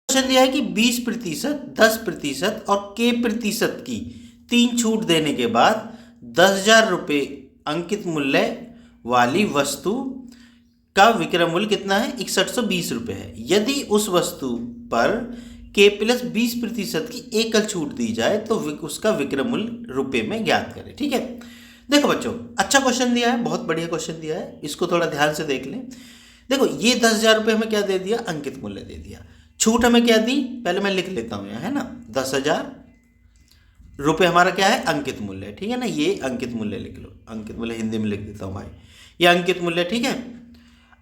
Question दिया है कि 20%, 10% और k प्रतिशत की 3 छूट देने के बाद 10,000 रुपये अंकित मूल्य वाली वस्तु का विक्रय मूल्य कितना है? 6120 रुपये है। यदि उस वस्तु पर k प्लस 20% की एकल छूट दी जाए तो उसका विक्रय मूल्य रुपये में ज्ञात करें। ठीक है, देखो बच्चों, अच्छा क्वेश्चन दिया है, बहुत बढ़िया क्वेश्चन दिया है, इसको थोड़ा ध्यान से देख लें। देखो, ये 10,000 रुपये हमें क्या दे दिया? अंकित मूल्य दे दिया। छूट हमें क्या दी? पहले मैं लिख लेता हूँ यहाँ, है ना। 10,000 रुपये हमारा क्या है? अंकित मूल्य है। ठीक है ना, ये अंकित मूल्य लिख लो, अंकित मूल्य हिंदी में लिख देता हूँ भाई, ये अंकित मूल्य। ठीक है,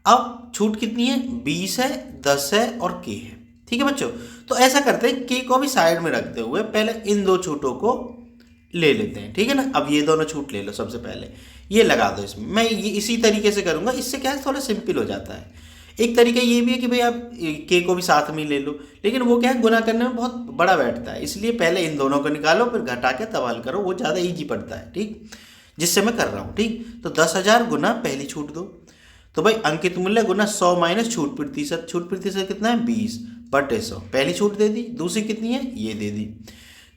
अब छूट कितनी है? 20 है, 10 है और k है। ठीक है बच्चों, तो ऐसा करते हैं, k को भी साइड में रखते हुए पहले इन दो छूटों को ले लेते हैं। ठीक है ना, अब ये दोनों छूट ले लो, सबसे पहले ये लगा दो इसमें। मैं ये इसी तरीके से करूंगा, इससे क्या है, थोड़ा सिंपल हो जाता है। एक तरीका ये भी है कि भाई आप k को भी साथ में ले लो, लेकिन वो क्या है, गुना करने में बहुत बड़ा बैठता है, इसलिए पहले इन दोनों को निकालो, फिर घटा के तब हल करो, वो ज़्यादा ईजी पड़ता है। ठीक, जिससे मैं कर रहा हूँ। ठीक, तो 10,000 गुना पहली छूट दो, तो भाई अंकित मूल्य गुना 100 माइनस छूट प्रतिशत। छूट प्रतिशत कितना है? 20/100। पहली छूट दे दी, दूसरी कितनी है? ये दे दी,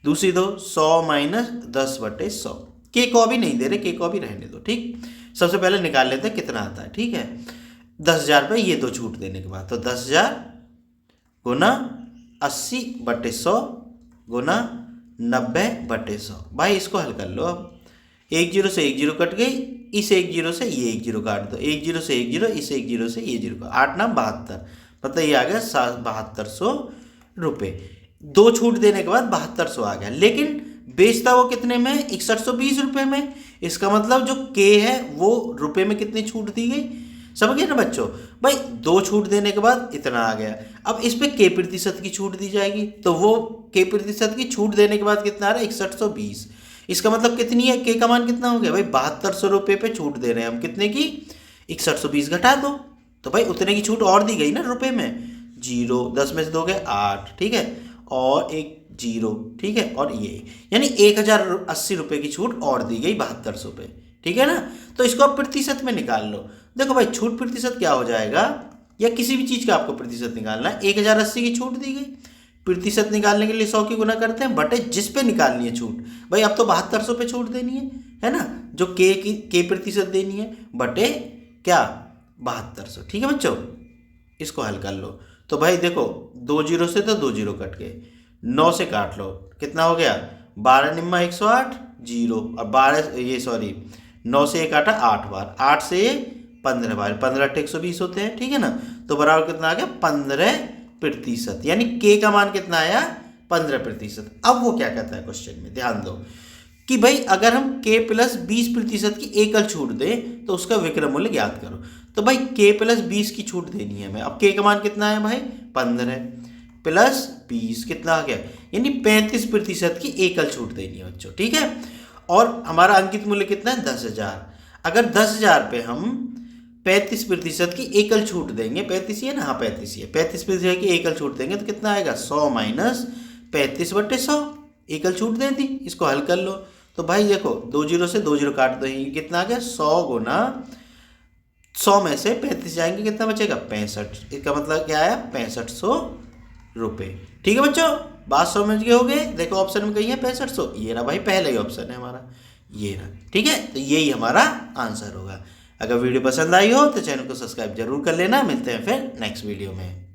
दूसरी दो 100 माइनस 10/100। के को भी नहीं दे रहे, के को भी रहने दो। ठीक, सबसे पहले निकाल लेते हैं कितना आता है। ठीक है, 10,000 रुपये, ये दो छूट देने के बाद, तो 10,000 गुना 80/100 गुना 90/100। भाई इसको हल कर लो। अब 1 0 से 1 0 कट गई, इस 1 0 से ये 1 0 काट दो, 1 0 से 1 0, इस 1 0 से ये 0 का 8 9 72, मतलब ये आ गया 7200 रुपये। दो छूट देने के बाद 7200 आ गया, लेकिन बेचता वो कितने में? 6120 रुपये में। इसका मतलब जो के है वो रुपये में कितनी छूट दी गई? समझ गए ना बच्चों? भाई दो छूट देने के बाद इतना आ गया। अब इस पे के प्रतिशत की छूट दी जाएगी, तो वो के प्रतिशत की छूट देने के बाद कितना आ रहा है? 6120। इसका मतलब कितनी है? के का मान कितना हो गया भाई? 7200 रुपये पे छूट दे रहे हैं हम, कितने की? 6120 घटा दो, तो भाई उतने की छूट और दी गई ना रुपये में। 0 10 में से 2 गए 8, ठीक है, और एक 0, ठीक है, और ये यानी 1080 रुपये की छूट और दी गई 7200 पे। ठीक है ना, तो इसको आप प्रतिशत में निकाल लो। देखो भाई, छूट प्रतिशत क्या हो जाएगा, या किसी भी चीज़ का आपको प्रतिशत निकालना है, 1080 की छूट दी गई, प्रतिशत निकालने के लिए 100 की गुना करते हैं बटे जिस पे निकालनी है छूट। भाई अब तो 7200 पे छूट देनी है ना, जो के प्रतिशत देनी है, बटे क्या? 7200। ठीक है बच्चों, इसको हल कर लो। तो भाई देखो, 2 0 से तो 2 0 कट गए, 9 से काट लो, कितना हो गया? 12 निम्मा 108 0, और 12 ये सॉरी 9 से 1 काटा 8 बार, 8 से 15 बार, 15 8 120 होते हैं। ठीक है ना, तो बराबर कितना आ गया? 15%, यानी के का मान कितना आया? 15%। अब वो क्या कहता है क्वेश्चन में, ध्यान दो कि भाई अगर हम k प्लस 20% की एकल छूट दें तो उसका विक्रय मूल्य ज्ञात करो। तो भाई k प्लस 20 की छूट देनी है हमें। अब k का मान कितना है भाई? 15 प्लस 20 कितना आ गया? यानी 35% की एकल छूट देनी है बच्चों। ठीक है, और हमारा अंकित मूल्य कितना है? 10,000। अगर 10,000 पे हम 35% की एकल छूट देंगे, 35 ही है ना? हाँ 35 ही है, 35% की एकल छूट देंगे तो कितना आएगा? 100 माइनस 35/100, एकल छूट दे दी। इसको हल कर लो, तो भाई देखो 2 0 से 2 0 काट दो, ही कितना आ गया? 100 गुना 100 में से 35 जाएंगे, कितना बचेगा? 65। इसका मतलब क्या आया? 6500 रुपये। ठीक है बच्चों, बात समझ गए होगे। देखो ऑप्शन में कहीं है 6500, ये रहा भाई, पहला ही ऑप्शन है हमारा, ये रहा। ठीक है, तो यही हमारा आंसर होगा। अगर वीडियो पसंद आई हो तो चैनल को सब्सक्राइब जरूर कर लेना। मिलते हैं फिर नेक्स्ट वीडियो में।